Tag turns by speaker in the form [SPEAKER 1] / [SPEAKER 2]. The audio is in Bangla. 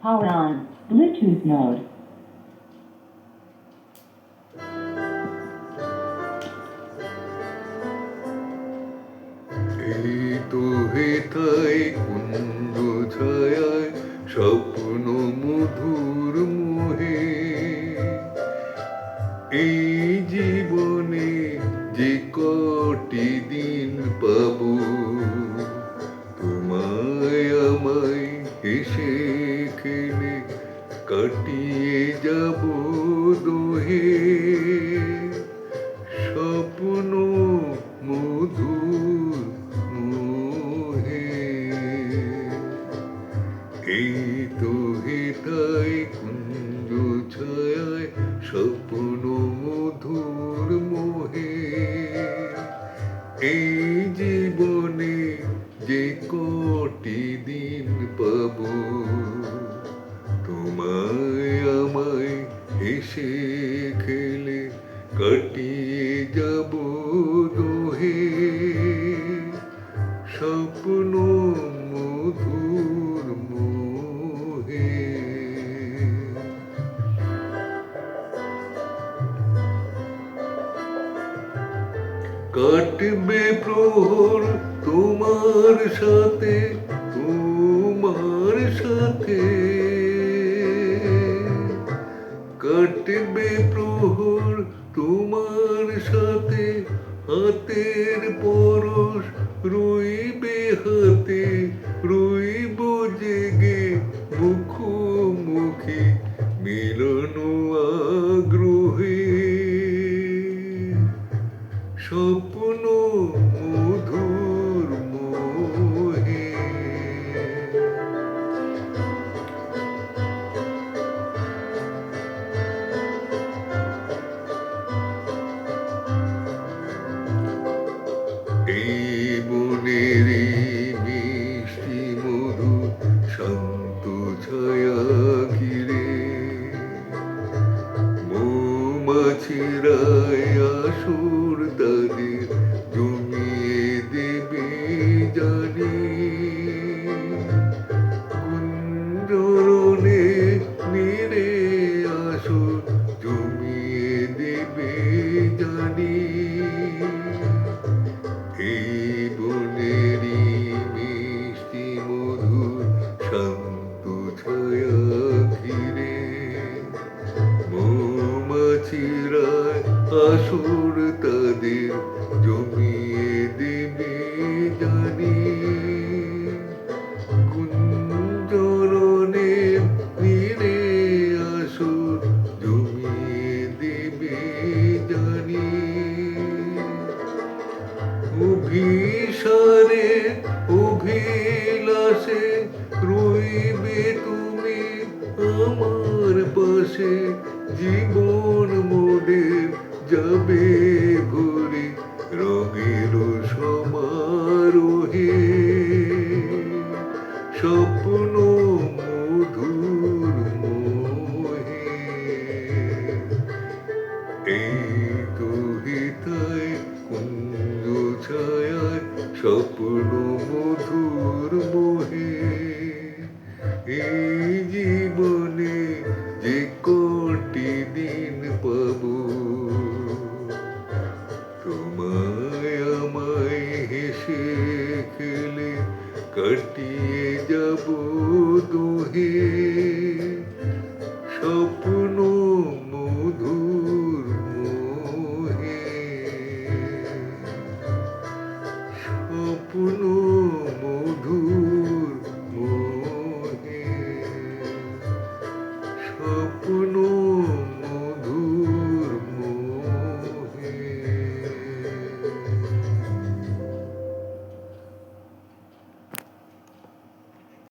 [SPEAKER 1] Power on. Bluetooth mode.
[SPEAKER 2] এই তো হেথায় কুঞ্জ ছায়ায় স্বপ্ন মধুর মোহে এই জীবনে যে কটি দিন পাবো তোমায় আমায় হেসে খেলে কাটিয়ে যাব দোহে স্বপ্ন মধুর মোহে এই তো হেথায় কুঞ্জ ছায়ায় স্বপ্ন মধুর মোহে এই জীবনে যে কটি দিন পাবো তোমায় আমায় হেসে খেলে কাটিয়ে যাব দোহে স্বপ্ন মধুর মোহে কাটবে প্রহর তোমার সাথে কাটবে প্রহর তোমার সাথে হাতের পরশ রইবে হাতে রইব জেগে মুখোমুখি মিলন আগ্রহে স্বপ্ন মধুর মোহে এই বনের মিষ্টি মধু শান্ত ছায়া ঘিরে মৌমাছিরা আসর তাদের জমিয়ে দেবে জানি কুঞ্জরণে নিরে আসর জমিয়ে দেবে জানি এই বনেরই মিষ্টি মধুর শান্ত ছায়া ঘিরে মৌমাছিরা আসর তাদের জমিয়ে দেবে জানি কুঞ্জরণে নিরে আসর জমিয়ে দেবে জানি অভিসারে অভিলাষে রইবে তুমি আমার পাশে জীবন মোদের যাবে ঘুরে রঙের সমারোহে স্বপ্ন মধুর মোহে এই তো হেথায় কুঞ্জ ছায়ায় স্বপ্ন মধুর মোহে এই জীবনে যে কটি দিন পাবো তোমায় আমায় হেসে খেলে কাটিয়ে যাব দোহে স্বপ্ন মধুর মোহে স্বপ্ন